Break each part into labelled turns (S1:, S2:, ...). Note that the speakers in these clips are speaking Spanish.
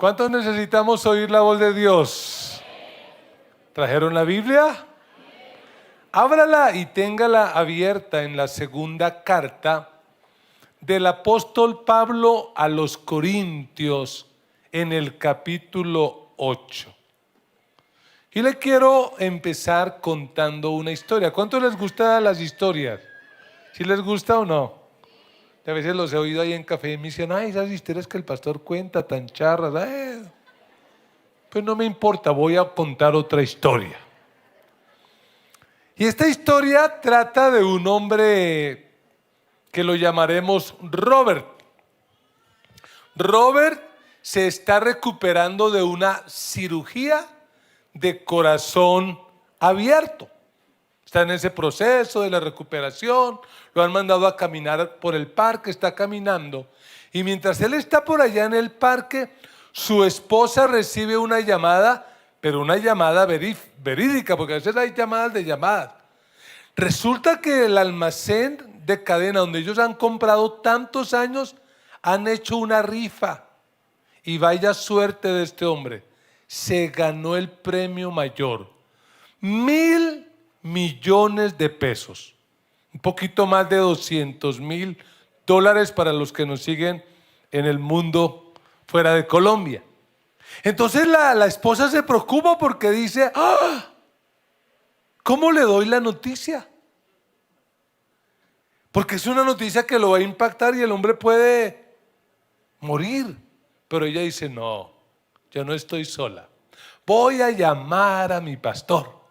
S1: ¿Cuántos necesitamos oír la voz de Dios? ¿Trajeron la Biblia? Ábrala y téngala abierta en la segunda carta del apóstol Pablo a los Corintios en el capítulo 8. Y le quiero empezar contando una historia. ¿Cuántos les gustan las historias? ¿Sí les gusta o no? A veces los he oído ahí en café y me dicen, ay, esas historias que el pastor cuenta tan charras. Pues no me importa, voy a contar otra historia. Y esta historia trata de un hombre que lo llamaremos Robert. Robert se está recuperando de una cirugía de corazón abierto. Está en ese proceso de la recuperación, lo han mandado a caminar por el parque, está caminando. Y mientras él está por allá en el parque, su esposa recibe una llamada, pero una llamada verídica, porque a veces hay llamadas de llamadas. Resulta que el almacén de cadena donde ellos han comprado tantos años, han hecho una rifa. Y vaya suerte de este hombre, se ganó el premio mayor, 1,000 millones de pesos, un poquito más de $200,000 para los que nos siguen en el mundo fuera de Colombia. Entonces la esposa se preocupa porque dice, ¿cómo le doy la noticia? Porque es una noticia que lo va a impactar y el hombre puede morir. Pero ella dice, no, yo no estoy sola, voy a llamar a mi pastor.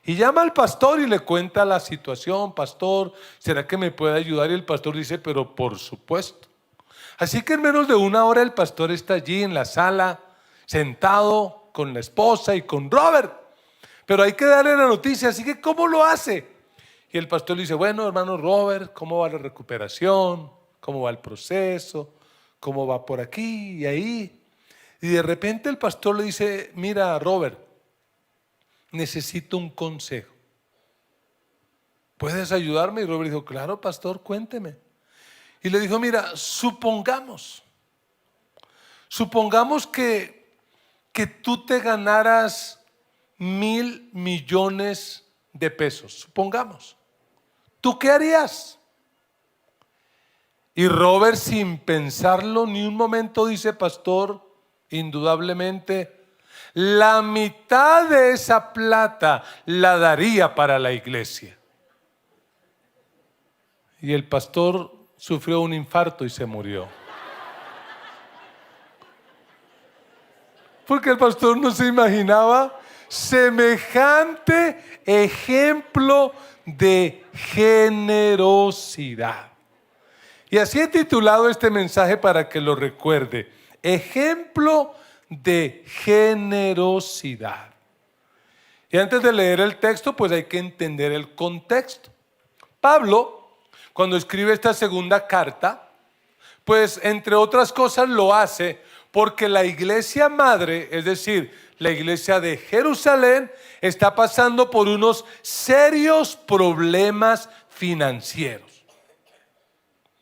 S1: Y llama al pastor y le cuenta la situación. Pastor, ¿será que me puede ayudar? Y el pastor dice, pero por supuesto. Así que en menos de una hora el pastor está allí en la sala, sentado con la esposa y con Robert. Pero hay que darle la noticia, así que ¿cómo lo hace? Y el pastor le dice, bueno, hermano Robert, ¿cómo va la recuperación? ¿Cómo va el proceso? ¿Cómo va por aquí y ahí? Y de repente el pastor le dice, mira Robert, necesito un consejo. ¿Puedes ayudarme? Y Robert dijo, claro, pastor, cuénteme. Y le dijo, mira, supongamos que tú te ganaras 1,000 millones de pesos. Supongamos. ¿Tú qué harías? Y Robert, sin pensarlo ni un momento, dice, pastor, indudablemente la mitad de esa plata la daría para la iglesia. Y el pastor sufrió un infarto y se murió. Porque el pastor no se imaginaba semejante ejemplo de generosidad. Y así he titulado este mensaje para que lo recuerde. Ejemplo de generosidad. Y antes de leer el texto, pues hay que entender el contexto. Pablo, cuando escribe esta segunda carta, pues entre otras cosas lo hace porque la iglesia madre, es decir, la iglesia de Jerusalén, está pasando por unos serios problemas financieros.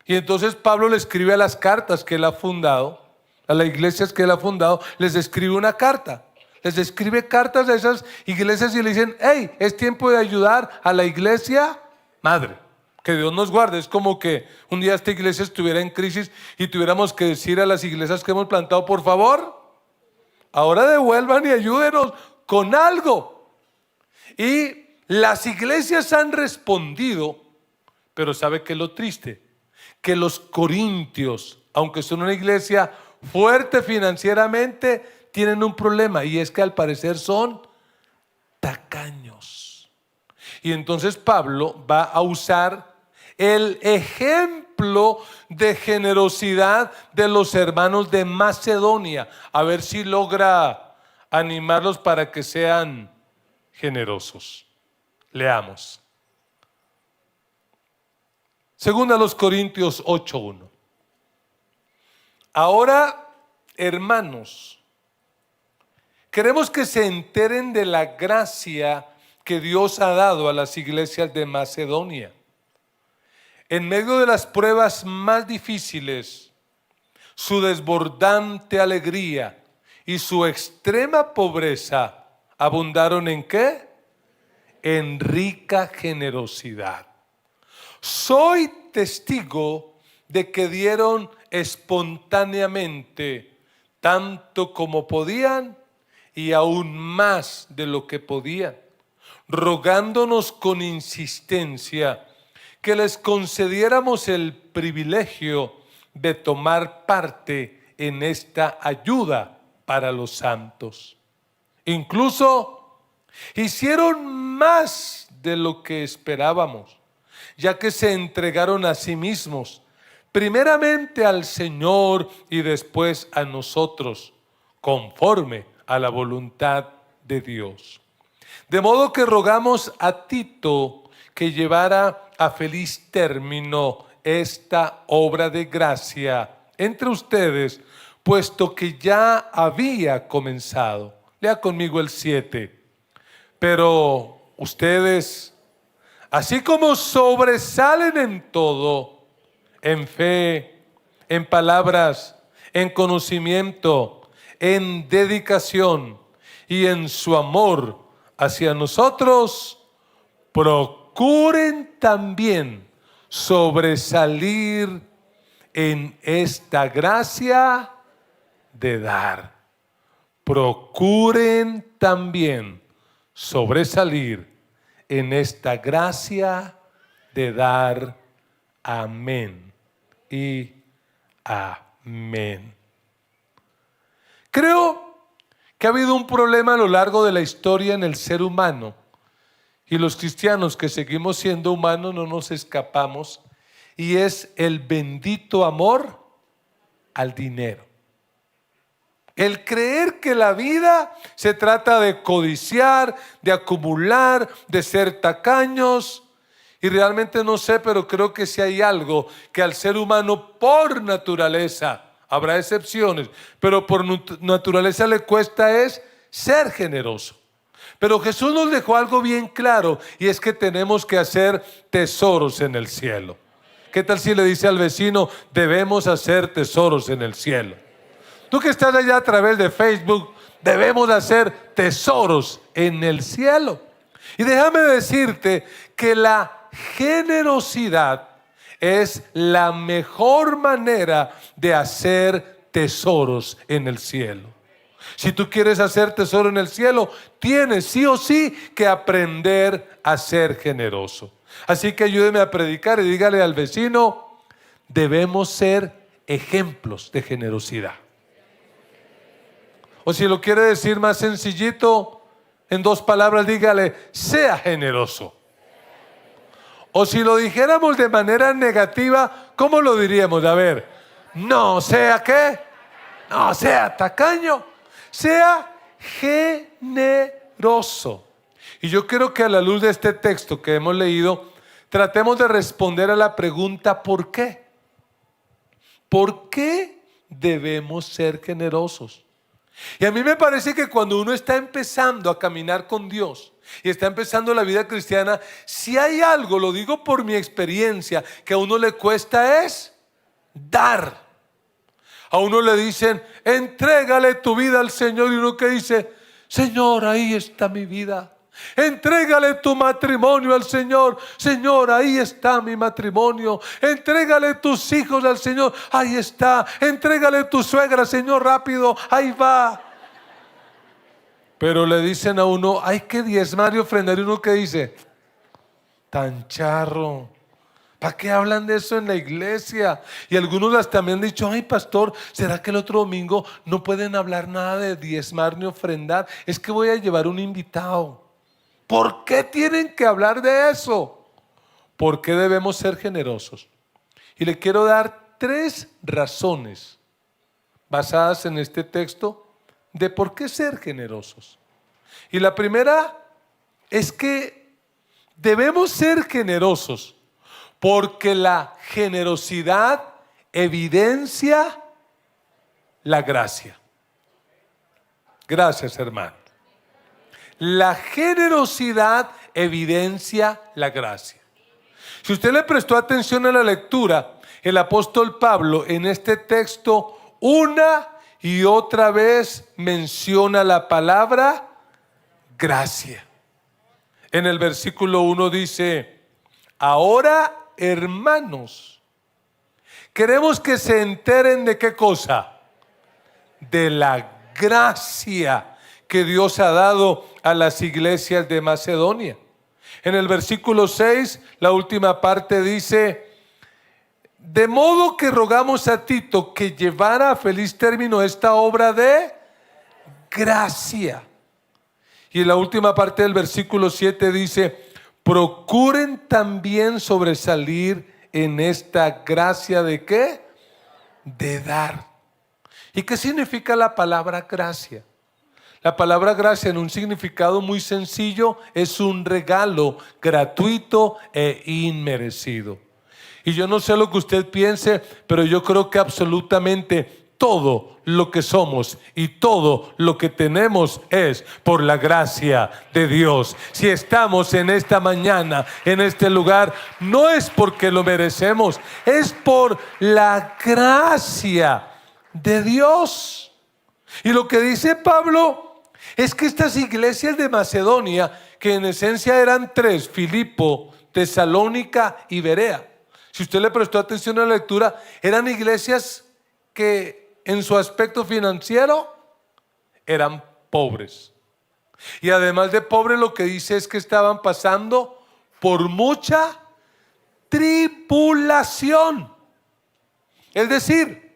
S1: Y entonces Pablo le escribe a las cartas que él ha fundado, a las iglesias que él ha fundado, les escribe una carta. Les escribe cartas a esas iglesias y le dicen, hey, es tiempo de ayudar a la iglesia madre. Que Dios nos guarde. Es como que un día esta iglesia estuviera en crisis y tuviéramos que decir a las iglesias que hemos plantado, por favor, ahora devuelvan y ayúdenos con algo. Y las iglesias han respondido, pero ¿sabe qué es lo triste? Que los corintios, aunque son una iglesia fuerte financieramente, tienen un problema, y es que al parecer son tacaños. Y entonces Pablo va a usar el ejemplo de generosidad de los hermanos de Macedonia, a ver si logra animarlos para que sean generosos. Leamos. Segunda a los Corintios 8:1. Ahora, hermanos, queremos que se enteren de la gracia que Dios ha dado a las iglesias de Macedonia. En medio de las pruebas más difíciles, su desbordante alegría y su extrema pobreza abundaron ¿en qué? En rica generosidad. Soy testigo de que dieron espontáneamente tanto como podían y aún más de lo que podían, rogándonos con insistencia que les concediéramos el privilegio de tomar parte en esta ayuda para los santos. Incluso hicieron más de lo que esperábamos, ya que se entregaron a sí mismos, primeramente al Señor y después a nosotros, conforme a la voluntad de Dios. De modo que rogamos a Tito que llevara a feliz término esta obra de gracia entre ustedes, puesto que ya había comenzado. Lea conmigo el 7. Pero ustedes, así como sobresalen en todo, en fe, en palabras, en conocimiento, en dedicación y en su amor hacia nosotros, procuren también sobresalir en esta gracia de dar. Procuren también sobresalir en esta gracia de dar. Amén y amén. Creo que ha habido un problema a lo largo de la historia en el ser humano, y los cristianos que seguimos siendo humanos no nos escapamos, y es el bendito amor al dinero. El creer que la vida se trata de codiciar, de acumular, de ser tacaños. Y realmente no sé, pero creo que si hay algo que al ser humano por naturaleza, habrá excepciones, pero por naturaleza le cuesta es ser generoso. Pero Jesús nos dejó algo bien claro, y es que tenemos que hacer tesoros en el cielo. ¿Qué tal si le dice al vecino, debemos hacer tesoros en el cielo? Tú que estás allá a través de Facebook, debemos hacer tesoros en el cielo. Y déjame decirte que la generosidad es la mejor manera de hacer tesoros en el cielo. Si tú quieres hacer tesoro en el cielo, tienes sí o sí que aprender a ser generoso. Así que ayúdeme a predicar y dígale al vecino, debemos ser ejemplos de generosidad. O si lo quiere decir más sencillito, en 2 palabras, dígale, sea generoso. O si lo dijéramos de manera negativa, ¿cómo lo diríamos? A ver, no sea ¿qué? No sea tacaño, sea generoso. Y yo quiero que a la luz de este texto que hemos leído, tratemos de responder a la pregunta ¿por qué? ¿Por qué debemos ser generosos? Y a mí me parece que cuando uno está empezando a caminar con Dios y está empezando la vida cristiana, si hay algo, lo digo por mi experiencia, que a uno le cuesta es dar. A uno le dicen, entrégale tu vida al Señor, y uno que dice, Señor, ahí está mi vida. Entrégale tu matrimonio al Señor. Señor, ahí está mi matrimonio. Entrégale tus hijos al Señor. Ahí está. Entrégale tu suegra, Señor, rápido. Ahí va. Pero le dicen a uno, hay que diezmar y ofrendar. Y uno que dice, tan charro, ¿para qué hablan de eso en la iglesia? Y algunos también han dicho, ay pastor, ¿será que el otro domingo no pueden hablar nada de diezmar ni ofrendar? Es que voy a llevar un invitado. ¿Por qué tienen que hablar de eso? ¿Por qué debemos ser generosos? Y le quiero dar 3 razones basadas en este texto de por qué ser generosos. Y la primera es que debemos ser generosos porque la generosidad evidencia la gracia. Gracias, hermano. La generosidad evidencia la gracia. Si usted le prestó atención a la lectura, el apóstol Pablo en este texto una y otra vez menciona la palabra gracia. En el versículo 1 dice: ahora, hermanos, queremos que se enteren de qué cosa, de la gracia que Dios ha dado a las iglesias de Macedonia. En el versículo 6, la última parte dice: de modo que rogamos a Tito que llevara a feliz término esta obra de gracia. Y en la última parte del versículo 7 dice: procuren también sobresalir en esta gracia de ¿qué? De dar. ¿Y qué significa la palabra gracia? La palabra gracia, en un significado muy sencillo, es un regalo gratuito e inmerecido. Y yo no sé lo que usted piense, pero yo creo que absolutamente todo lo que somos y todo lo que tenemos es por la gracia de Dios. Si estamos en esta mañana, en este lugar, no es porque lo merecemos, es por la gracia de Dios. Y lo que dice Pablo es que estas iglesias de Macedonia, que en esencia eran tres: Filipo, Tesalónica y Berea. Si usted le prestó atención a la lectura, eran iglesias que en su aspecto financiero eran pobres. Y además de pobres, lo que dice es que estaban pasando por mucha tribulación. Es decir,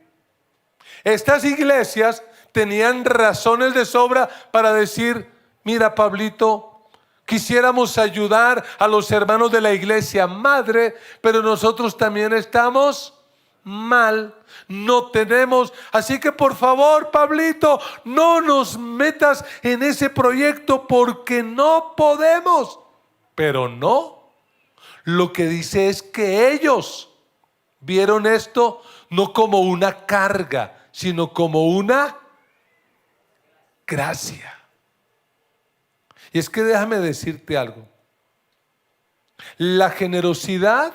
S1: estas iglesias tenían razones de sobra para decir: mira, Pablito, quisiéramos ayudar a los hermanos de la iglesia madre, pero nosotros también estamos mal, no tenemos, así que por favor, Pablito, no nos metas en ese proyecto porque no podemos. Pero no, lo que dice es que ellos vieron esto no como una carga, sino como una gracia. Y es que déjame decirte algo: la generosidad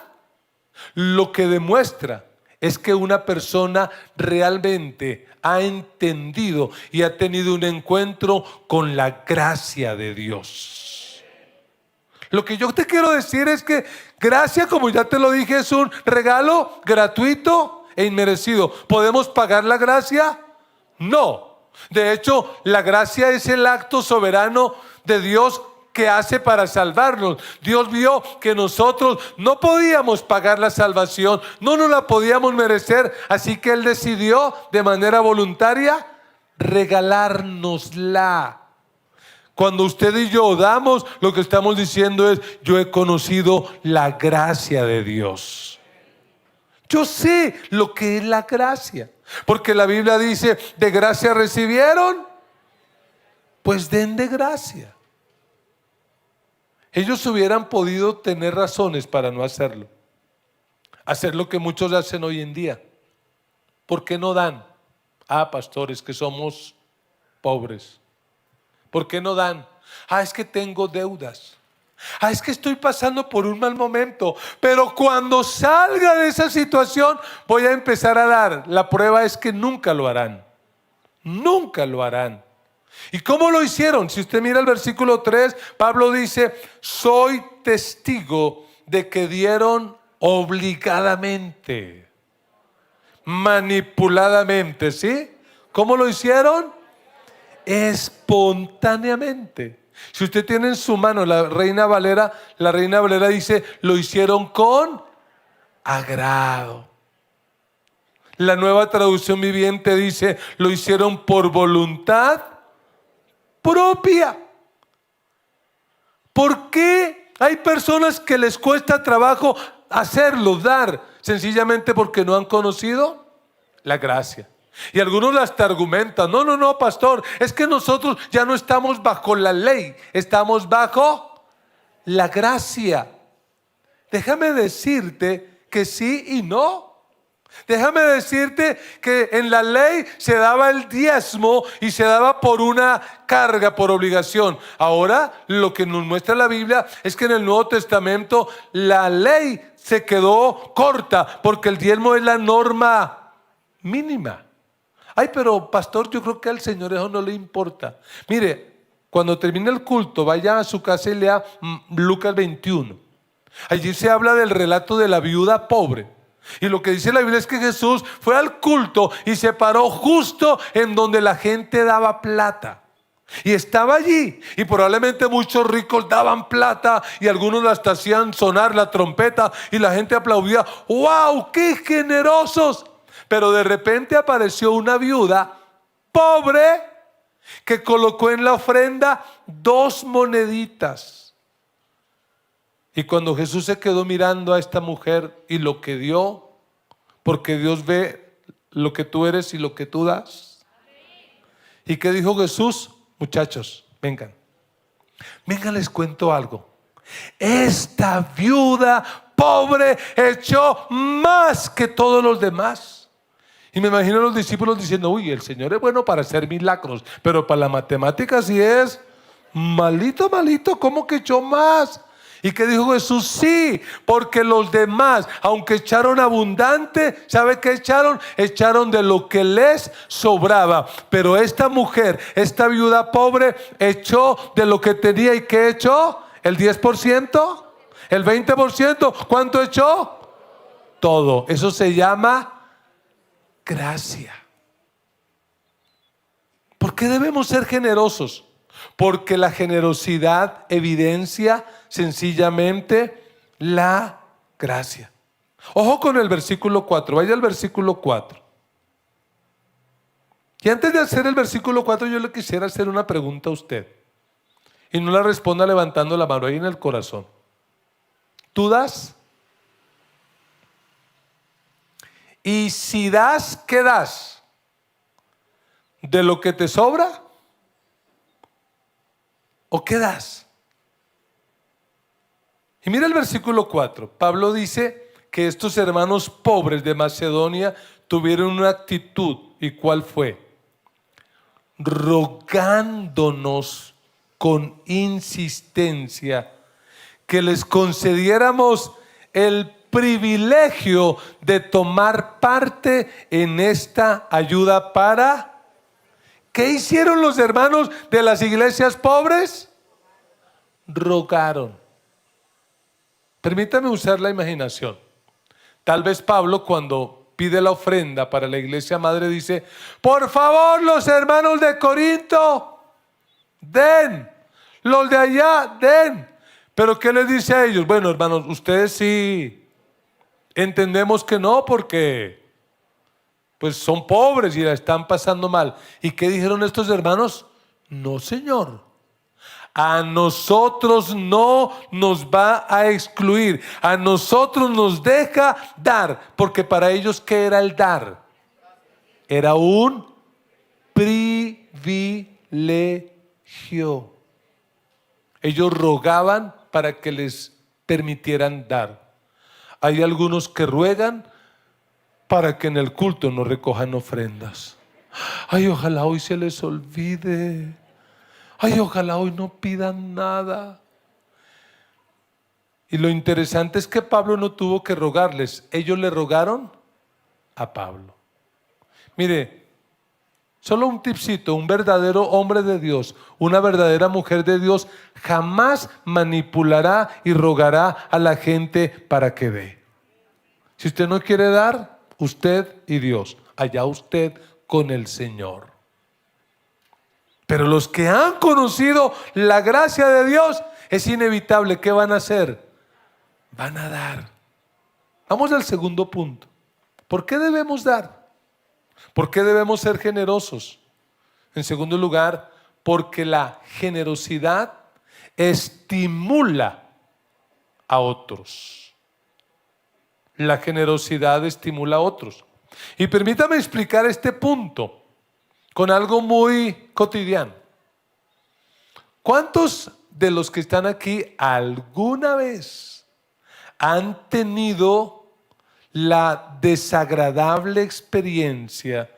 S1: lo que demuestra es que una persona realmente ha entendido y ha tenido un encuentro con la gracia de Dios. Lo que yo te quiero decir es que gracia, como ya te lo dije, es un regalo gratuito e inmerecido. ¿Podemos pagar la gracia? No. De hecho, la gracia es el acto soberano de Dios que hace para salvarnos. Dios vio que nosotros no podíamos pagar la salvación, no nos la podíamos merecer, así que Él decidió de manera voluntaria regalárnosla. Cuando usted y yo damos, lo que estamos diciendo es: yo he conocido la gracia de Dios. Yo sé lo que es la gracia, porque la Biblia dice: de gracia recibieron, pues den de gracia. Ellos hubieran podido tener razones para no hacerlo, hacer lo que muchos hacen hoy en día. ¿Por qué no dan? Pastores, que somos pobres. ¿Por qué no dan? Es que tengo deudas. Es que estoy pasando por un mal momento, pero cuando salga de esa situación voy a empezar a dar. La prueba es que nunca lo harán. Nunca lo harán. ¿Y cómo lo hicieron? Si usted mira el versículo 3, Pablo dice: soy testigo de que dieron obligadamente, manipuladamente, ¿sí? ¿Cómo lo hicieron? Espontáneamente. Si usted tiene en su mano la Reina Valera dice: lo hicieron con agrado. La Nueva Traducción Viviente dice: lo hicieron por voluntad propia. ¿Por qué hay personas que les cuesta trabajo hacerlo, dar? Sencillamente porque no han conocido la gracia. Y algunos hasta argumentan: no, pastor, es que nosotros ya no estamos bajo la ley, estamos bajo la gracia. Déjame decirte que sí y no. Déjame decirte que en la ley se daba el diezmo y se daba por una carga, por obligación. Ahora lo que nos muestra la Biblia es que en el Nuevo Testamento la ley se quedó corta, porque el diezmo es la norma mínima. Ay, pero pastor, yo creo que al Señor eso no le importa. Mire, cuando termine el culto, vaya a su casa y lea Lucas 21. Allí se habla del relato de la viuda pobre. Y lo que dice la Biblia es que Jesús fue al culto y se paró justo en donde la gente daba plata. Y estaba allí, y probablemente muchos ricos daban plata y algunos hasta hacían sonar la trompeta y la gente aplaudía. ¡Wow! ¡Qué generosos! Pero de repente apareció una viuda pobre que colocó en la ofrenda 2 moneditas. Y cuando Jesús se quedó mirando a esta mujer y lo que dio, porque Dios ve lo que tú eres y lo que tú das. ¿Y qué dijo Jesús? Muchachos, vengan, les cuento algo. Esta viuda pobre echó más que todos los demás. Y me imagino a los discípulos diciendo, uy, el Señor es bueno para hacer milagros, pero para la matemática sí es malito, ¿cómo que echó más? ¿Y qué dijo Jesús? Sí, porque los demás, aunque echaron abundante, ¿sabe qué echaron? Echaron de lo que les sobraba. Pero esta mujer, esta viuda pobre, echó de lo que tenía. ¿Y qué echó? ¿El 10%? ¿El 20%? ¿Cuánto echó? Todo. Eso se llama gracia. ¿Por qué debemos ser generosos? Porque la generosidad evidencia sencillamente la gracia. Ojo con el versículo 4, vaya al versículo 4. Y antes de hacer el versículo 4, yo le quisiera hacer una pregunta a usted. Y no la responda levantando la mano ahí en el corazón. ¿Tú das? Y si das, ¿qué das? ¿De lo que te sobra? ¿O qué das? Y mira el versículo 4. Pablo dice que estos hermanos pobres de Macedonia tuvieron una actitud. ¿Y cuál fue? Rogándonos con insistencia que les concediéramos el privilegio de tomar parte en esta ayuda para... ¿Qué hicieron los hermanos de las iglesias pobres? Rogaron. Permítame usar la imaginación. Tal vez Pablo, cuando pide la ofrenda para la iglesia madre, dice, por favor, los hermanos de Corinto, den. Los de allá, den. Pero ¿qué les dice a ellos? Bueno, hermanos, ustedes sí entendemos que no, porque pues son pobres y la están pasando mal. ¿Y qué dijeron estos hermanos? No, Señor. A nosotros no nos va a excluir. A nosotros nos deja dar. Porque para ellos, ¿qué era el dar? Era un privilegio. Ellos rogaban para que les permitieran dar. Hay algunos que ruegan para que en el culto no recojan ofrendas. Ay, ojalá hoy se les olvide. Ay, ojalá hoy no pidan nada. Y lo interesante es que Pablo no tuvo que rogarles. Ellos le rogaron a Pablo. Mire, solo un tipcito. Un verdadero hombre de Dios, una verdadera mujer de Dios, jamás manipulará y rogará a la gente para que dé. Si usted no quiere dar, usted y Dios, allá usted con el Señor. Pero los que han conocido la gracia de Dios, es inevitable. ¿Qué van a hacer? Van a dar. Vamos al segundo punto. ¿Por qué debemos dar? ¿Por qué debemos ser generosos? En segundo lugar, porque la generosidad estimula a otros. La generosidad estimula a otros. Y permítame explicar este punto con algo muy cotidiano. ¿Cuántos de los que están aquí alguna vez han tenido la desagradable experiencia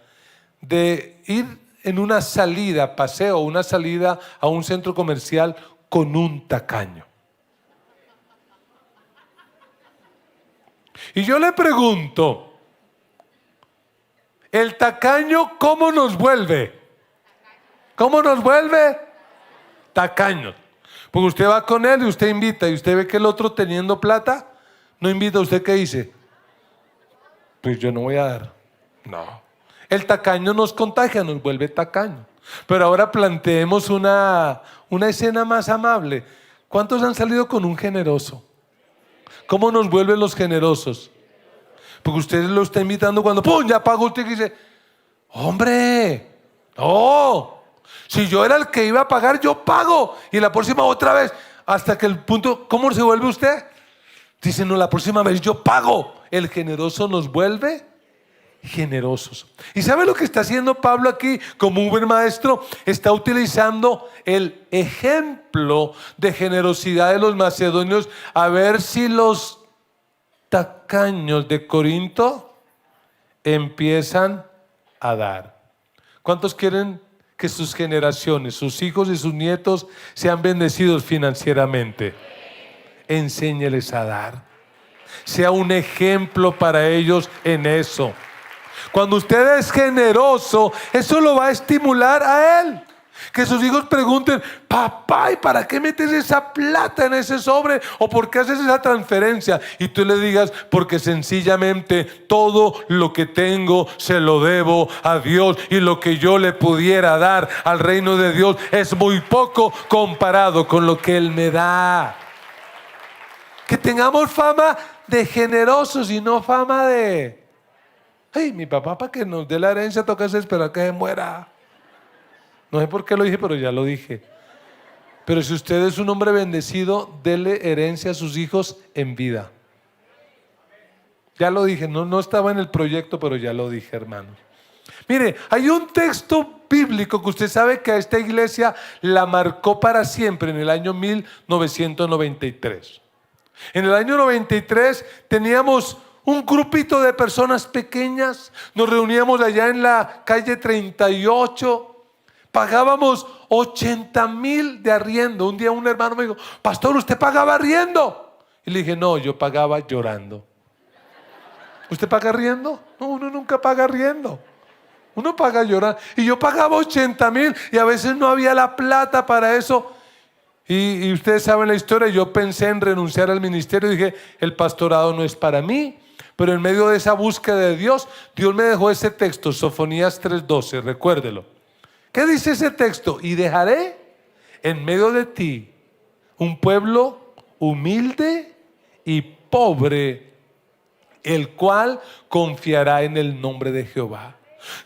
S1: de ir en una salida, paseo, una salida a un centro comercial con un tacaño? Y yo le pregunto, El tacaño, ¿cómo nos vuelve? ¿Cómo nos vuelve? Tacaños. Porque usted va con él y usted invita y usted ve que el otro teniendo plata no invita. ¿Usted qué dice? Pues yo no voy a dar. No. El tacaño nos contagia, nos vuelve tacaño. Pero ahora planteemos una escena más amable. ¿Cuántos han salido con un generoso? ¿Cómo nos vuelven los generosos? Porque usted lo está invitando cuando ¡pum! Ya pagó usted y dice, hombre, no. Si yo era el que iba a pagar, yo pago. Y la próxima otra vez. Hasta que el punto, ¿cómo se vuelve usted? Dice, no, la próxima vez yo pago. El generoso nos vuelve generosos. ¿Y sabe lo que está haciendo Pablo aquí? Como un buen maestro, está utilizando el ejemplo de generosidad de los macedonios, a ver si los tacaños de Corinto empiezan a dar. ¿Cuántos quieren que sus generaciones, sus hijos y sus nietos sean bendecidos financieramente? Enséñeles a dar. Sea un ejemplo para ellos en eso. Cuando usted es generoso, eso lo va a estimular a él. Que sus hijos pregunten, papá, ¿y para qué metes esa plata en ese sobre? ¿O por qué haces esa transferencia? Y tú le digas, porque sencillamente todo lo que tengo se lo debo a Dios. Y lo que yo le pudiera dar al reino de Dios es muy poco comparado con lo que Él me da. Que tengamos fama de generosos y no fama de... Ay, mi papá para que nos dé la herencia toca esperar que se muera. No sé por qué lo dije, pero ya lo dije. Pero si usted es un hombre bendecido, dele herencia a sus hijos en vida. Ya lo dije, no estaba en el proyecto, pero ya lo dije, hermano. Mire, hay un texto bíblico que usted sabe que a esta iglesia la marcó para siempre en el año 1993. En el año 93 teníamos un grupito de personas pequeñas, nos reuníamos allá en la calle 38, pagábamos 80,000 de arriendo. Un día un hermano me dijo, pastor, ¿usted pagaba arriendo? Y le dije, no, yo pagaba llorando. ¿Usted paga arriendo? No, uno nunca paga arriendo. Uno paga llorando. Y yo pagaba 80,000 y a veces no había la plata para eso. Y ustedes saben la historia, yo pensé en renunciar al ministerio y dije, el pastorado no es para mí. Pero en medio de esa búsqueda de Dios, Dios me dejó ese texto, Sofonías 3:12, recuérdelo. ¿Qué dice ese texto? Y dejaré en medio de ti un pueblo humilde y pobre, el cual confiará en el nombre de Jehová.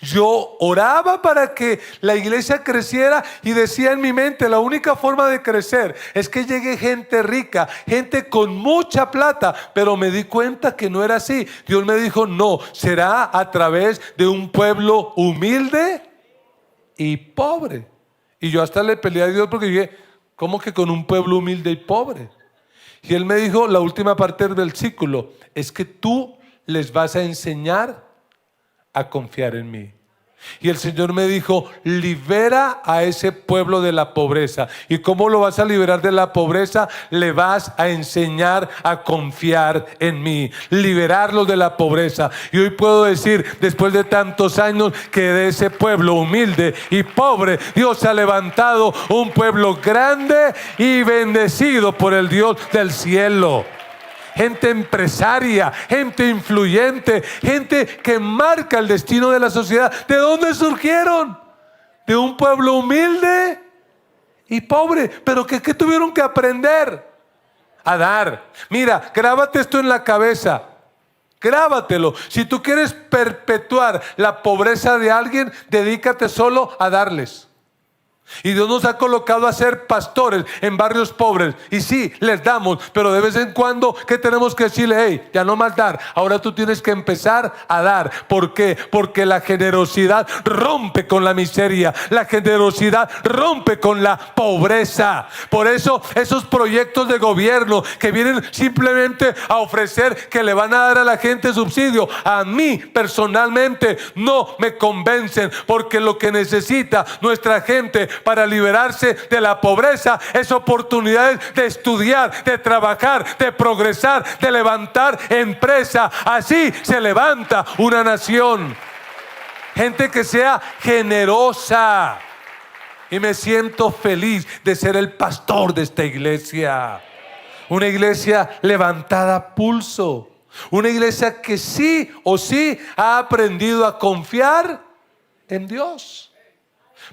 S1: Yo oraba para que la iglesia creciera y decía en mi mente, la única forma de crecer es que llegue gente rica, gente con mucha plata, pero me di cuenta que no era así. Dios me dijo, no, será a través de un pueblo humilde y pobre. Y yo hasta le peleé a Dios porque dije, ¿cómo que con un pueblo humilde y pobre? Y Él me dijo, la última parte del versículo, es que tú les vas a enseñar a confiar en mí. Y el Señor me dijo, libera a ese pueblo de la pobreza. ¿Y cómo lo vas a liberar de la pobreza? Le vas a enseñar a confiar en mí, liberarlo de la pobreza. Y hoy puedo decir, después de tantos años, que de ese pueblo humilde y pobre, Dios ha levantado un pueblo grande y bendecido por el Dios del cielo. Gente empresaria, gente influyente, gente que marca el destino de la sociedad. ¿De dónde surgieron? De un pueblo humilde y pobre. Pero ¿qué tuvieron que aprender? A dar. Mira, grábate esto en la cabeza. Grábatelo. Si tú quieres perpetuar la pobreza de alguien, dedícate solo a darles. Y Dios nos ha colocado a ser pastores en barrios pobres. Y sí, les damos, pero de vez en cuando, ¿qué tenemos que decirle? Hey, ya no más dar. Ahora tú tienes que empezar a dar. ¿Por qué? Porque la generosidad rompe con la miseria. La generosidad rompe con la pobreza. Por eso, esos proyectos de gobierno que vienen simplemente a ofrecer que le van a dar a la gente subsidio, a mí personalmente no me convencen. Porque lo que necesita nuestra gente para liberarse de la pobreza es oportunidades de estudiar, de trabajar, de progresar, de levantar empresa. Así se levanta una nación. gente que sea generosa. Y me siento feliz de ser el pastor de esta iglesia. Una iglesia levantada a pulso. Una iglesia que sí o sí ha aprendido a confiar en Dios.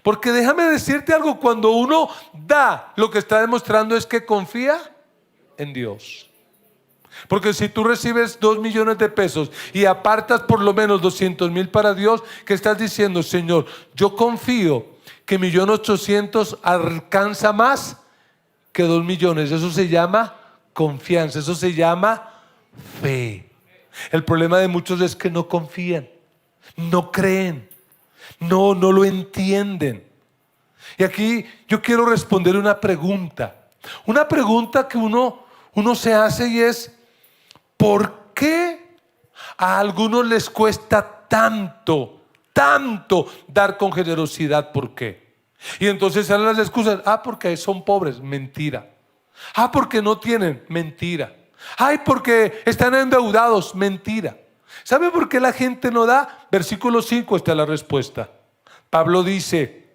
S1: Porque déjame decirte algo, cuando uno da, lo que está demostrando es que confía en Dios. Porque si tú recibes 2 millones de pesos y apartas por lo menos 200,000 para Dios, ¿qué estás diciendo? Señor, yo confío que 1.800.000 alcanza más que 2 millones. Eso se llama confianza, eso se llama fe. El problema de muchos es que no confían, no creen, no lo entienden. Y aquí yo quiero responder una pregunta que uno se hace, y es: ¿por qué a algunos les cuesta tanto dar con generosidad? ¿Por qué? Y entonces salen las excusas. Porque son pobres. Mentira. Porque no tienen. Mentira. Porque están endeudados. Mentira. ¿Sabe por qué la gente no da? Versículo 5 está la respuesta. Pablo dice,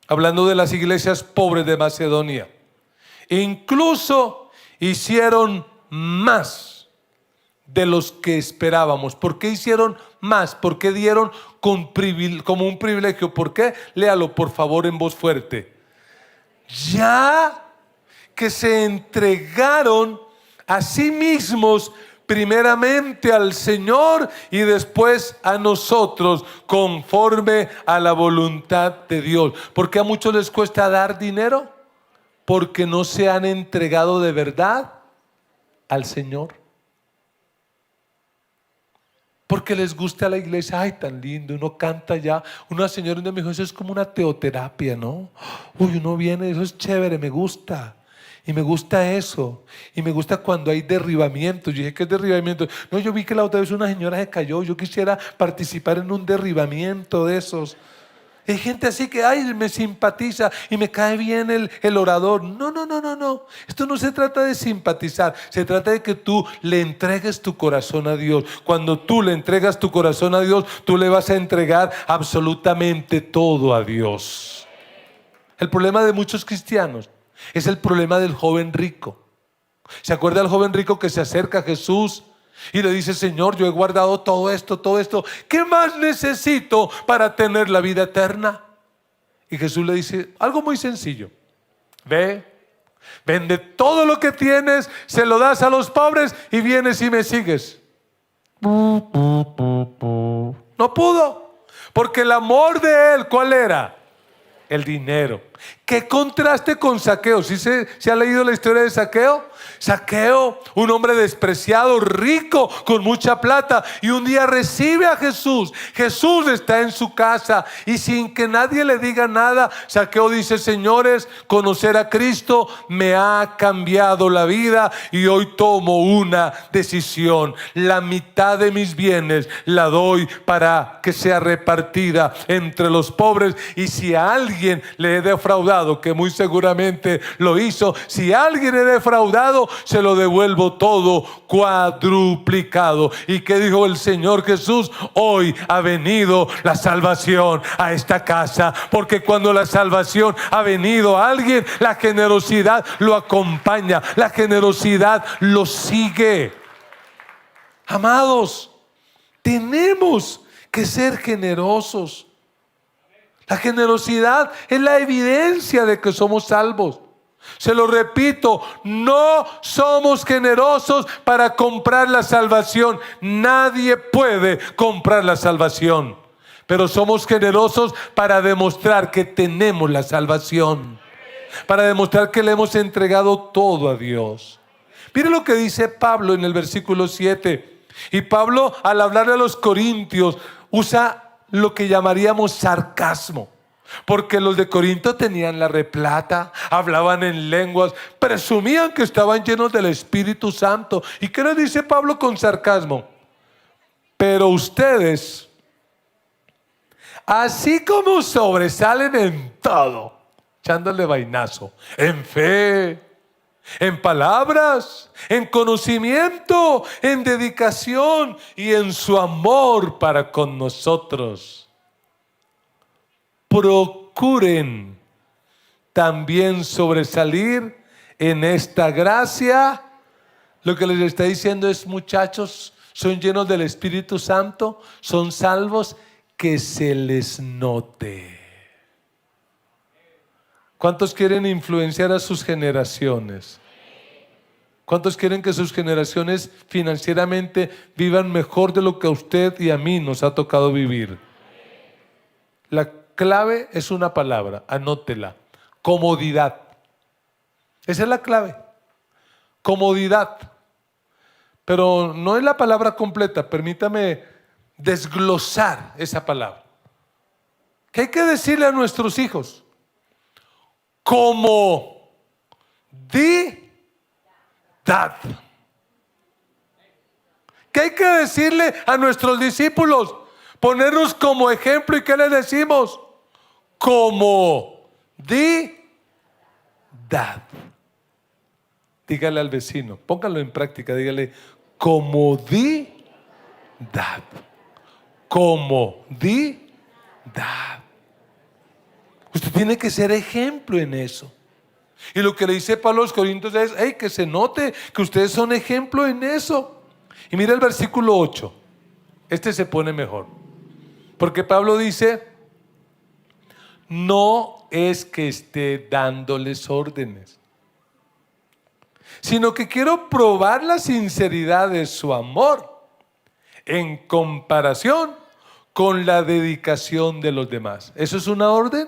S1: hablando de las iglesias pobres de Macedonia: incluso hicieron más de los que esperábamos. ¿Por qué hicieron más? ¿Por qué dieron como un privilegio? ¿Por qué? Léalo por favor en voz fuerte. Ya que se entregaron a sí mismos primeramente al Señor y después a nosotros, conforme a la voluntad de Dios. ¿Por qué a muchos les cuesta dar dinero? Porque no se han entregado de verdad al Señor. Porque les gusta la iglesia. Tan lindo, uno canta ya. Una señora me dijo, eso es como una teoterapia, ¿no? Uno viene, eso es chévere, me gusta. Y me gusta eso. Y me gusta cuando hay derribamientos. Yo dije, ¿qué es derribamiento? No, yo vi que la otra vez una señora se cayó. Yo quisiera participar en un derribamiento de esos. Hay gente así que me simpatiza y me cae bien el orador. No. Esto no se trata de simpatizar. Se trata de que tú le entregues tu corazón a Dios. Cuando tú le entregas tu corazón a Dios, tú le vas a entregar absolutamente todo a Dios. El problema de muchos cristianos es el problema del joven rico. ¿Se acuerda del joven rico que se acerca a Jesús y le dice: Señor, yo he guardado todo esto, ¿qué más necesito para tener la vida eterna? Y Jesús le dice algo muy sencillo: ve, vende todo lo que tienes, se lo das a los pobres y vienes y me sigues. No pudo, porque el amor de él, ¿cuál era? El dinero. ¿Qué contraste con Zaqueo? ¿Sí se ha leído la historia de Zaqueo? Zaqueo, un hombre despreciado, rico, con mucha plata, y un día recibe a Jesús. Jesús está en su casa y sin que nadie le diga nada, Zaqueo dice: señores, conocer a Cristo me ha cambiado la vida y hoy tomo una decisión. La mitad de mis bienes la doy para que sea repartida entre los pobres, y si a alguien le he defraudado, que muy seguramente lo hizo, si a alguien he defraudado, se lo devuelvo todo cuadruplicado. ¿Y qué dijo el Señor Jesús? Hoy ha venido la salvación a esta casa, porque cuando la salvación ha venido a alguien, la generosidad lo acompaña, la generosidad lo sigue. Amados, tenemos que ser generosos. La generosidad es la evidencia de que somos salvos. Se lo repito, no somos generosos para comprar la salvación. Nadie puede comprar la salvación. Pero somos generosos para demostrar que tenemos la salvación. Para demostrar que le hemos entregado todo a Dios. Mire lo que dice Pablo en el versículo 7. Y Pablo, al hablar a los corintios, usa lo que llamaríamos sarcasmo, porque los de Corinto tenían la replata, hablaban en lenguas, presumían que estaban llenos del Espíritu Santo. ¿Y qué le dice Pablo con sarcasmo? Pero ustedes, así como sobresalen en todo, echándole vainazo, en fe, en palabras, en conocimiento, en dedicación y en su amor para con nosotros. Procuren también sobresalir en esta gracia. Lo que les está diciendo es, muchachos, son llenos del Espíritu Santo, son salvos, que se les note. ¿Cuántos quieren influenciar a sus generaciones? ¿Cuántos quieren que sus generaciones financieramente vivan mejor de lo que a usted y a mí nos ha tocado vivir? La clave es una palabra, anótela: comodidad. Esa es la clave, comodidad. Pero no es la palabra completa, permítame desglosar esa palabra. ¿Qué hay que decirle a nuestros hijos? Comodidad. ¿Qué hay que decirle a nuestros discípulos? Ponernos como ejemplo. ¿Y qué les decimos? Comodidad. Dígale al vecino, póngalo en práctica, dígale: comodidad. Comodidad. Usted tiene que ser ejemplo en eso. Y lo que le dice Pablo a los Corintios es: hey, que se note que ustedes son ejemplo en eso. Y mira el versículo 8. Este se pone mejor. Porque Pablo dice: no es que esté dándoles órdenes, sino que quiero probar la sinceridad de su amor en comparación con la dedicación de los demás. ¿Eso es una orden?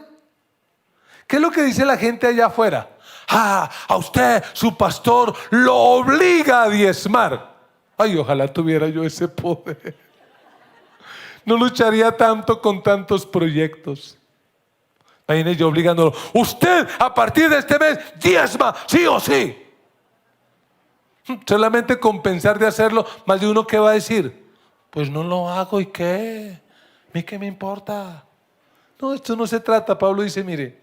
S1: ¿Qué es lo que dice la gente allá afuera? A usted, su pastor, lo obliga a diezmar. Ay, ojalá tuviera yo ese poder. No lucharía tanto con tantos proyectos. Imagínese yo obligándolo: usted a partir de este mes diezma, sí o sí. Solamente con pensar de hacerlo, más de uno que va a decir: pues no lo hago, ¿y qué? ¿A mí qué me importa? No, esto no se trata. Pablo dice: mire,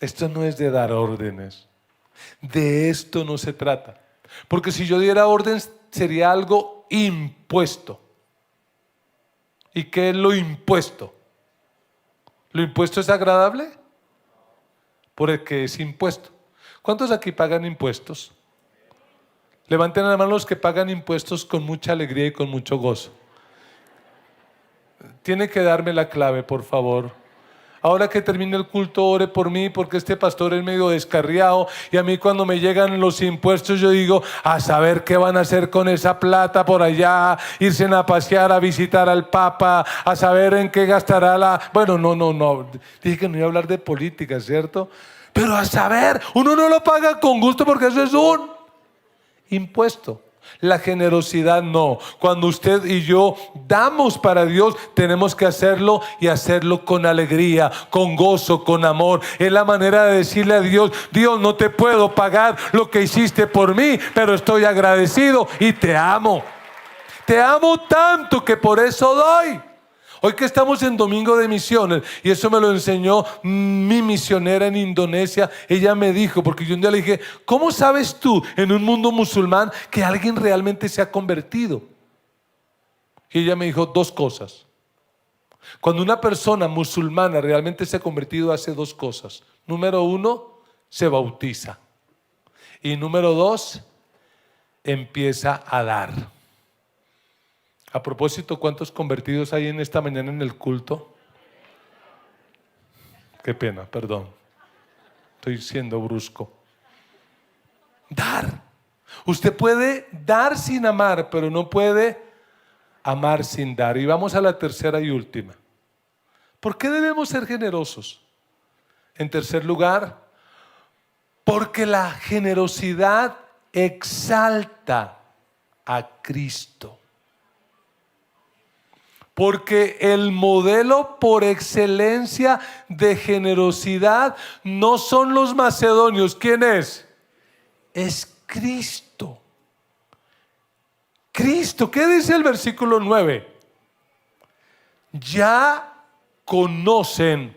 S1: esto no es de dar órdenes. De esto no se trata. Porque si yo diera órdenes, sería algo impuesto. ¿Y qué es lo impuesto? ¿Lo impuesto es agradable? Porque es impuesto. ¿Cuántos aquí pagan impuestos? Levanten la mano los que pagan impuestos con mucha alegría y con mucho gozo. Tiene que darme la clave, por favor. Ahora que termine el culto, ore por mí, porque este pastor es medio descarriado, y a mí cuando me llegan los impuestos yo digo: a saber qué van a hacer con esa plata por allá, irse a pasear, a visitar al Papa, a saber en qué gastará la... Bueno, no, dije que no iba a hablar de política, ¿cierto? Pero a saber, uno no lo paga con gusto porque eso es un impuesto. La generosidad no. Cuando usted y yo damos para Dios, tenemos que hacerlo, y hacerlo con alegría, con gozo, con amor. Es la manera de decirle a Dios: Dios, no te puedo pagar lo que hiciste por mí, pero estoy agradecido y te amo. Te amo tanto que por eso doy. Hoy que estamos en Domingo de Misiones, y eso me lo enseñó mi misionera en Indonesia, ella me dijo, porque yo un día le dije: ¿cómo sabes tú en un mundo musulmán que alguien realmente se ha convertido? Y ella me dijo dos cosas. Cuando una persona musulmana realmente se ha convertido, hace dos cosas. Número uno, se bautiza. Y número dos, empieza a dar. A propósito, ¿cuántos convertidos hay en esta mañana en el culto? Qué pena, perdón. Estoy siendo brusco. Dar. Usted puede dar sin amar, pero no puede amar sin dar. Y vamos a la tercera y última. ¿Por qué debemos ser generosos? En tercer lugar, porque la generosidad exalta a Cristo. Porque el modelo por excelencia de generosidad no son los macedonios. ¿Quién es? Es Cristo. Cristo. ¿Qué dice el versículo 9? Ya conocen,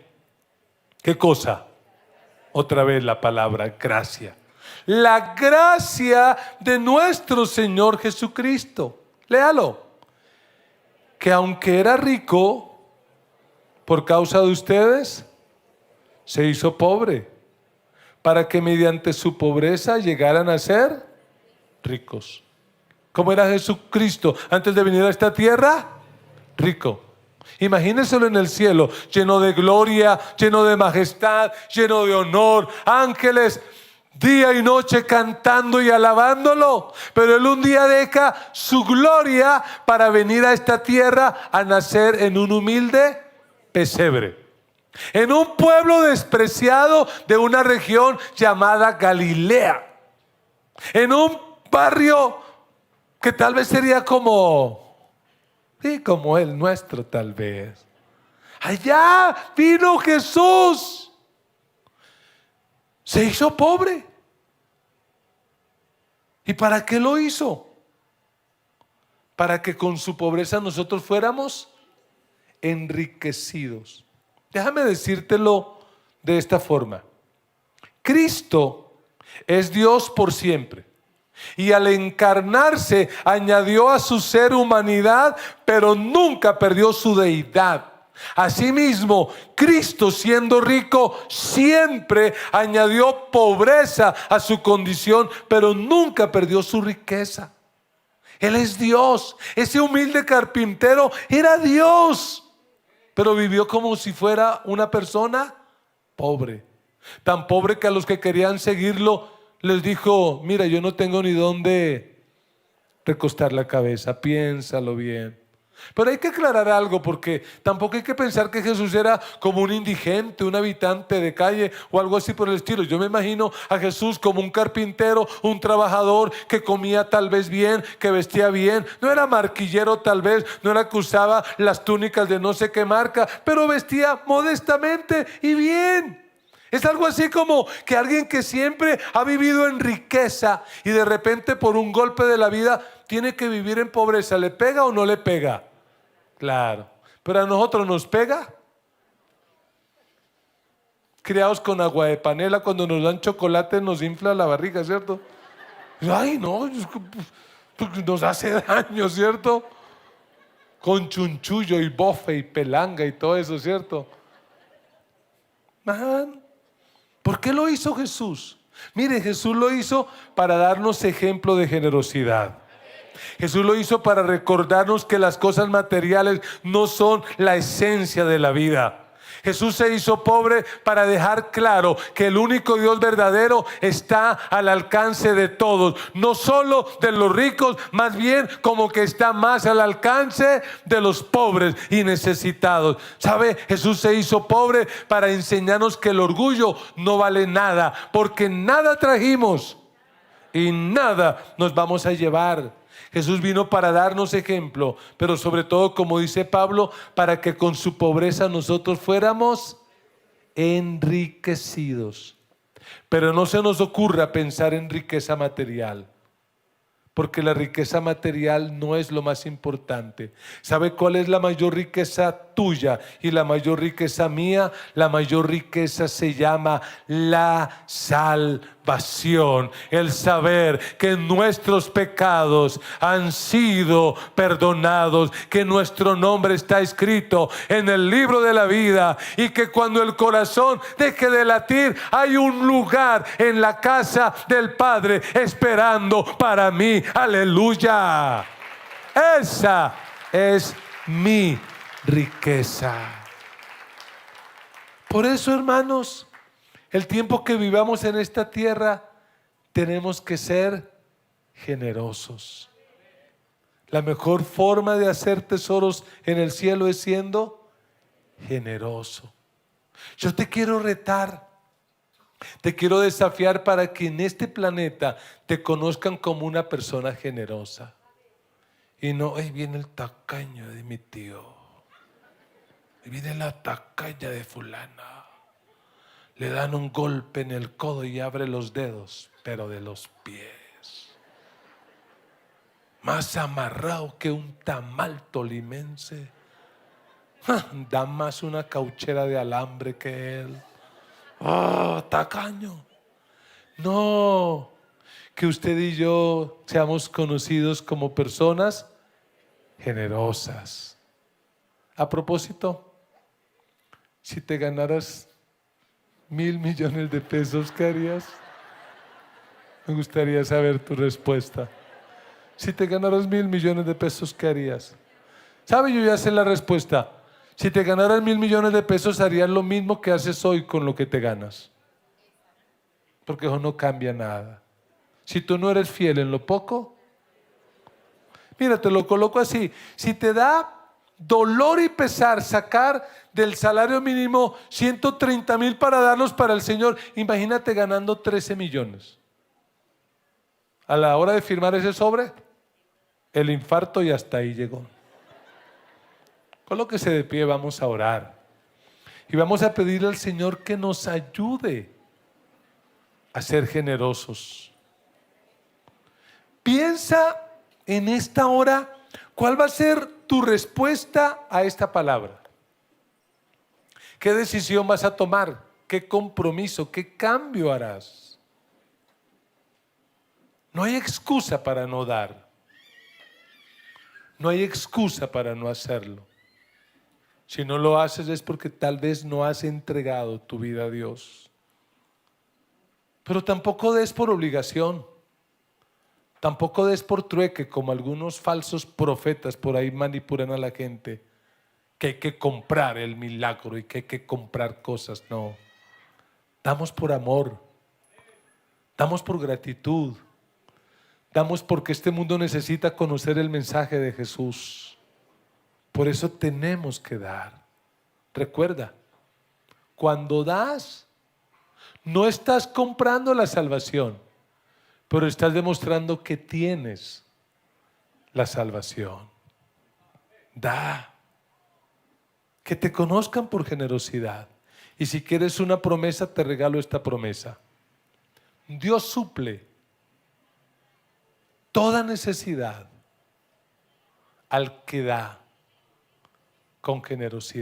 S1: ¿qué cosa? Otra vez la palabra gracia. la gracia de nuestro Señor Jesucristo. Léalo. Que aunque era rico, por causa de ustedes, se hizo pobre, para que mediante su pobreza llegaran a ser ricos. ¿Cómo era Jesucristo antes de venir a esta tierra? Rico. Imagínenselo en el cielo, lleno de gloria, lleno de majestad, lleno de honor, ángeles día y noche cantando y alabándolo. Pero él un día deja su gloria para venir a esta tierra a nacer en un humilde pesebre, en un pueblo despreciado de una región llamada Galilea, en un barrio que tal vez sería como el nuestro tal vez. Allá vino Jesús, se hizo pobre. ¿Y para qué lo hizo? Para que con su pobreza nosotros fuéramos enriquecidos. Déjame decírtelo de esta forma. Cristo es Dios por siempre. Y al encarnarse añadió a su ser humanidad, pero nunca perdió su deidad. Asimismo, Cristo, siendo rico, siempre añadió pobreza a su condición, pero nunca perdió su riqueza. Él es Dios. Ese humilde carpintero era Dios, pero vivió como si fuera una persona pobre. Tan pobre que a los que querían seguirlo les dijo: mira, yo no tengo ni dónde recostar la cabeza, piénsalo bien. Pero hay que aclarar algo, porque tampoco hay que pensar que Jesús era como un indigente, un habitante de calle o algo así por el estilo. Yo me imagino a Jesús como un carpintero, un trabajador que comía tal vez bien, que vestía bien. No era marquillero tal vez, no era que usaba las túnicas de no sé qué marca, pero vestía modestamente y bien. Es algo así como que alguien que siempre ha vivido en riqueza y de repente por un golpe de la vida tiene que vivir en pobreza. ¿Le pega o no le pega? Claro. Pero a nosotros nos pega. Criados con agua de panela, cuando nos dan chocolate nos infla la barriga, ¿cierto? Ay, no, nos hace daño, ¿cierto? Con chunchullo y bofe y pelanga y todo eso, ¿cierto? ¿Por qué lo hizo Jesús? Mire, Jesús lo hizo para darnos ejemplo de generosidad. Jesús lo hizo para recordarnos que las cosas materiales no son la esencia de la vida. Jesús se hizo pobre para dejar claro que el único Dios verdadero está al alcance de todos, no solo de los ricos, más bien como que está más al alcance de los pobres y necesitados. ¿Sabe? Jesús se hizo pobre para enseñarnos que el orgullo no vale nada, porque nada trajimos y nada nos vamos a llevar. Jesús vino para darnos ejemplo, pero sobre todo, como dice Pablo, para que con su pobreza nosotros fuéramos enriquecidos. Pero no se nos ocurra pensar en riqueza material, porque la riqueza material no es lo más importante. ¿Sabe cuál es la mayor riqueza tuya y la mayor riqueza mía? La mayor riqueza se llama la salvación. El saber que nuestros pecados han sido perdonados, que nuestro nombre está escrito en el libro de la vida, y que cuando el corazón deje de latir, hay un lugar en la casa del Padre esperando para mí. Aleluya. Esa es mi riqueza. Por eso, hermanos, el tiempo que vivamos en esta tierra tenemos que ser generosos. La mejor forma de hacer tesoros en el cielo es siendo generoso. Yo te quiero retar, te quiero desafiar para que en este planeta te conozcan como una persona generosa. Y no, ahí viene el tacaño de mi tío, ahí viene la tacaña de fulana. Le dan un golpe en el codo y abre los dedos, pero de los pies. Más amarrado que un tamal tolimense. Da más una cauchera de alambre que él. ¡Oh, tacaño! No, que usted y yo seamos conocidos como personas generosas. A propósito, si te ganaras 1.000 millones de pesos, ¿qué harías? Me gustaría saber tu respuesta. Si te ganaras 1.000 millones de pesos, ¿qué harías? ¿Sabe? Yo ya sé la respuesta. Si te ganaras 1.000 millones de pesos, harías lo mismo que haces hoy con lo que te ganas. Porque eso no cambia nada. Si tú no eres fiel en lo poco, mira, te lo coloco así. Si te da dolor y pesar sacar del salario mínimo 130,000 para darlos para el Señor, imagínate ganando 13 millones. A la hora de firmar ese sobre, el infarto y hasta ahí llegó. Colóquese de pie, vamos a orar. Y vamos a pedirle al Señor que nos ayude a ser generosos. Piensa en esta hora, ¿cuál va a ser tu respuesta a esta palabra? ¿Qué decisión vas a tomar? ¿Qué compromiso? ¿Qué cambio harás? No hay excusa para no dar. No hay excusa para no hacerlo. Si no lo haces es porque tal vez no has entregado tu vida a Dios. Pero tampoco des por obligación. Tampoco des por trueque, como algunos falsos profetas por ahí manipulan a la gente, que hay que comprar el milagro y que hay que comprar cosas. No. Damos por amor. Damos por gratitud. Damos porque este mundo necesita conocer el mensaje de Jesús. Por eso tenemos que dar. Recuerda, cuando das, no estás comprando la salvación, pero estás demostrando que tienes la salvación. Da. Que te conozcan por generosidad. Y si quieres una promesa, te regalo esta promesa. Dios suple toda necesidad al que da con generosidad.